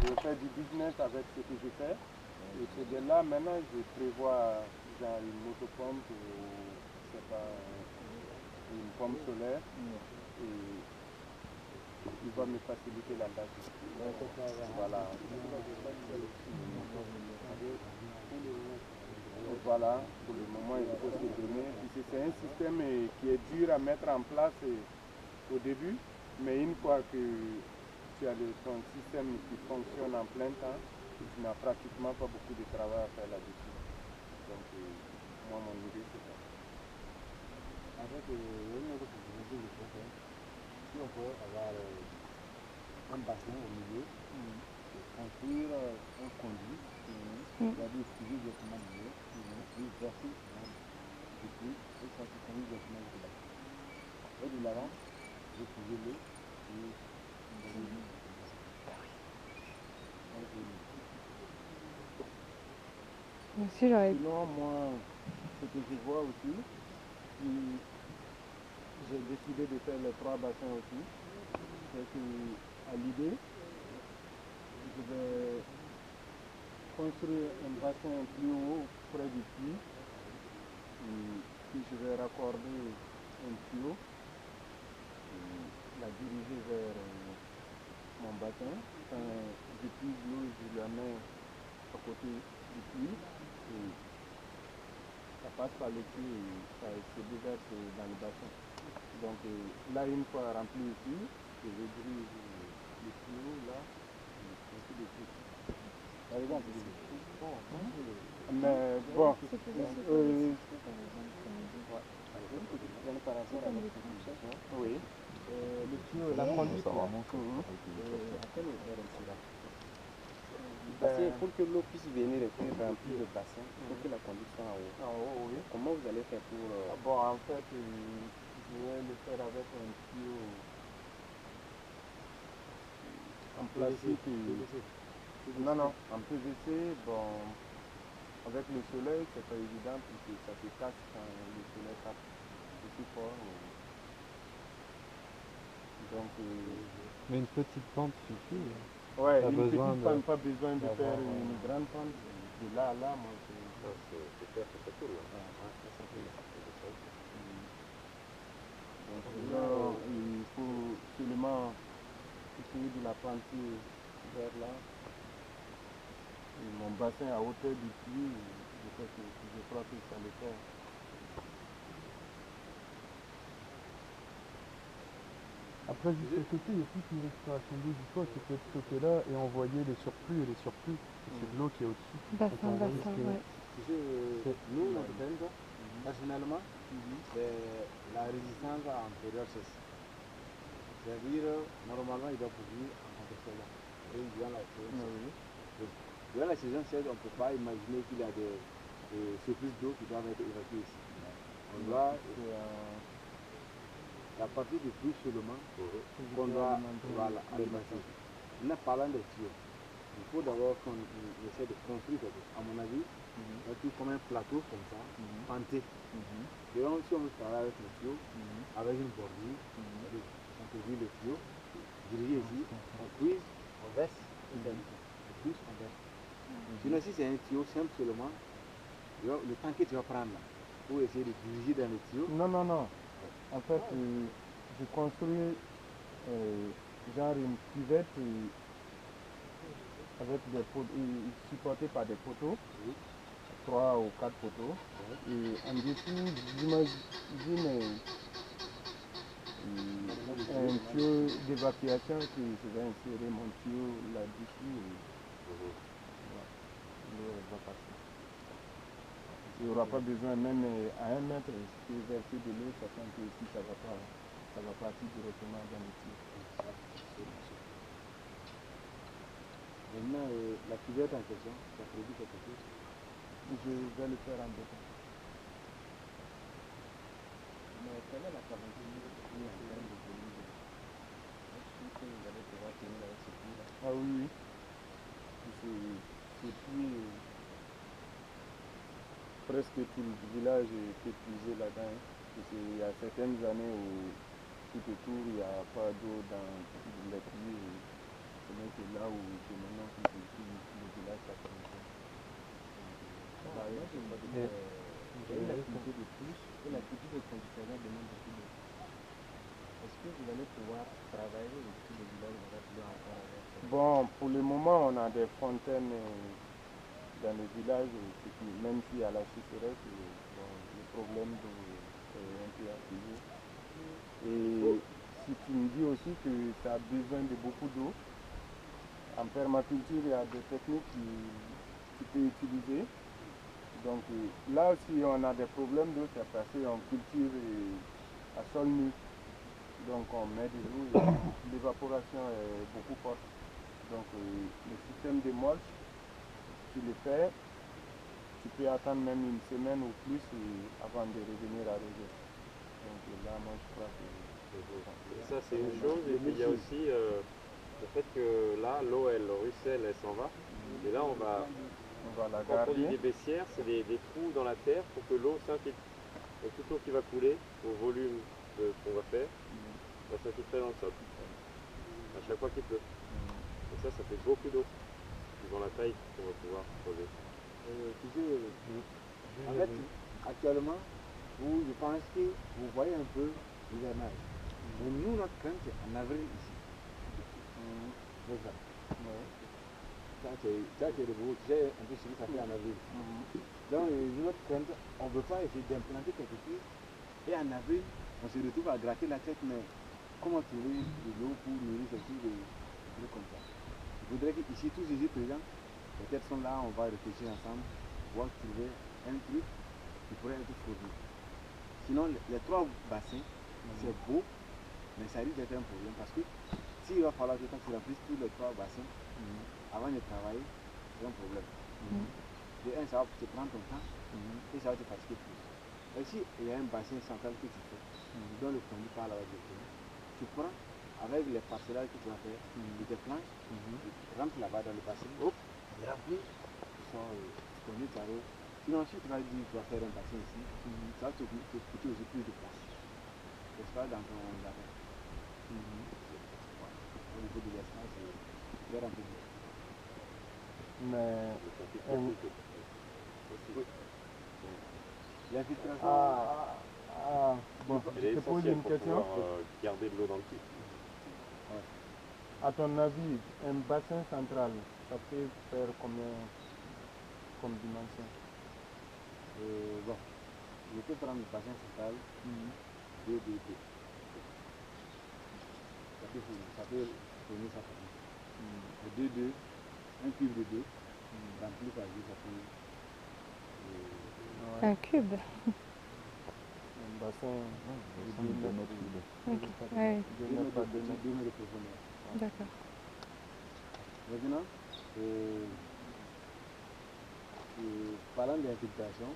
je fais du business avec ce que je fais. Et c'est de là, maintenant, je prévois genre une motopompe ou, je sais pas, une pompe solaire. Et il va me faciliter la tâche. Voilà. Voilà, pour le moment, il faut se donner. C'est un système qui est dur à mettre en place au début, mais une fois que tu as ton système qui fonctionne en plein temps, tu n'as pratiquement pas beaucoup de travail à faire là-dessus. Donc, moi, mon idée, c'est ça. En fait, il y a une autre possibilité de faire. Si on peut avoir un bassin au milieu, construire un conduit, c'est-à-dire utiliser directement le milieu, puis verser du pluie, et ça se conduit directement jusqu'au bassin. Et de l'avant, vous pouvez l'eau et sinon, moi, ce que je vois aussi, j'ai décidé de faire les 3 bassins aussi, c'est qu'à l'idée, je vais construire un bassin plus haut près du puits, puis je vais raccorder un tuyau, la diriger vers mon bassin. Quand j'utilise l'eau, je la mets à côté du puits, et ça passe par le puits et ça se déverse dans le bassin. Donc là, une fois rempli ici, je vais dirige le tuyau là, et ainsi de suite. Par exemple, mais bon, par rapport à la construction, oui. Le tuyau, la conduite, à quelle hauteur elle sera? Parce que pour que l'eau puisse venir et puis remplir le bassin, il faut que la conduite soit en haut. En haut, oui. Comment vous allez faire pour... Bon, en fait, je vais le faire avec un tuyau en plastique. Non, non, en PVC, bon, avec le soleil, c'est pas évident puisque ça se casse quand le soleil tape aussi fort. Donc, mais une petite pente suffit. Ouais, une petite pente, pas besoin de faire une grande pente. De là à là, moi, c'est faire ce tour là. Donc là, il faut seulement essayer de la planter vers là. Et mon bassin à hauteur du puits, je crois que ça le fait. Après, juste à côté, il y a toute une récupération d'eau du toit qui peut être stockée là et envoyer les surplus et les surplus. C'est de l'eau qui est au-dessus. Bassin, ouais. Nous, notre tente, personnellement, c'est la résistance antérieure cesse. C'est-à-dire, normalement, il doit produire en contexte là. Et durant la saison sèche. Durant la saison sèche, on ne peut pas imaginer qu'il y a des surprises d'eau qui doivent être évacuées ici. On doit, à partir du puits seulement, qu'on doit alimenter. Maintenant, parlant des tuyaux, il faut d'abord qu'on essaie de construire quelque chose. À mon avis, tout comme un plateau comme ça, panté. Et donc, si on veut travailler avec le tuyau, avec une bordure, on peut ouvrir le tuyau, diriger ici, on puise, on verse, on puise, on verse. Sinon, si c'est un tuyau simple seulement, le temps que tu vas prendre là, pour essayer de diriger dans le tuyau. Non, non, non. En fait, je construis genre une cuvette avec des poteaux, supportée par des poteaux, 3 ou 4 poteaux. Et en dessous, j'imagine un tuyau d'évacuation que je vais insérer mon tuyau là-dessus. L'eau va passer. Il n'y aura pas besoin, même à 1 mètre, de verser de l'eau, sachant que ici, ça va partir directement dans le tuyau. Maintenant, la cuvette en question, ça produit quelque chose. Je vais le faire en béton. Mais quelle est la capacité en termes de volume? Je suis sûr que vous allez pouvoir tenir avec ce puits-là. Ah oui, oui. Ce puits, presque tout le village est épuisé là-dedans. Il y a certaines années où tout autour, il n'y a pas d'eau dans les puits. C'est là où c'est maintenant pour le moment, on a des fontaines dans le village, même s'il y a la sécheresse, le problème est un peu accusé. Et si tu me dis aussi que ça a besoin de beaucoup d'eau, en permaculture, il y a des techniques que tu peux utiliser. Donc là aussi, on a des problèmes d'eau, c'est parce qu'on cultive à sol nu. Donc on met de l'eau et l'évaporation est beaucoup forte. Donc le système de mulch, tu le fais, tu peux attendre même une semaine ou plus avant de revenir arroser. Donc là, moi je crois que ça c'est une chose, et puis il y a aussi le fait que là, l'eau elle ruisselle, elle s'en va. Et là on va la quand on dit garder. des baissières, c'est des trous dans la terre pour que l'eau s'infiltre. Donc toute l'eau qui va couler au volume de ce qu'on va faire, va s'infiltrer dans le sol. À chaque fois qu'il pleut. Et ça fait beaucoup d'eau, suivant la taille qu'on va pouvoir poser. Tu sais, en fait, actuellement, je pense que vous voyez un peu l'hivernage. Mais nous, notre crainte, c'est en avril ici. C'est ça. Ça, c'est le beau. Tu sais un peu ce que ça fait en avril. Donc, notre crainte, on ne veut pas essayer d'implanter quelque chose. Et en avril, on se retrouve à gratter la tête, mais comment trouver de l'eau pour nourrir ce type de trucs comme ça. Je voudrais qu'ici, tous ici présents, peut-être sont là, on va réfléchir ensemble, voir trouver un truc qui pourrait être fourni. Sinon, les 3 bassins, c'est beau, mais ça risque d'être un problème parce que s'il va falloir que quand tu remplisses tous les 3 bassins, avant de travailler, c'est un problème. De un, ça va te prendre ton temps et ça va te fatiguer plus. Et si il y a un bassin central que tu fais, dont le conduit par là-bas directement, tu prends avec les parcellages que tu vas faire, tes planches, tu rentres là-bas dans le bassin, et après, tu sors, tu conduis ta roue. Sinon, si tu vas dire que tu vas faire un bassin ici, ça va te coûter aussi plus de place. N'est-ce pas, dans ton jardin. Au niveau de l'espace, c'est très rempli. Mais L'infiltration. bon, Elle est je te pose essentielle une pour question. pouvoir garder de l'eau dans le puits. À ton avis, un bassin central, ça peut faire combien comme dimension? Bon, je peux prendre le bassin central, 2, 2, 2. Ça peut fournir ça pour nous. 2, 2, un cube de 2, rempli par 2, ça peut. Un cube. Un bassin de 2 mètres. Ok. Ouais. 2 mètres de profondeur. D'accord. Maintenant, parlant d'infiltration,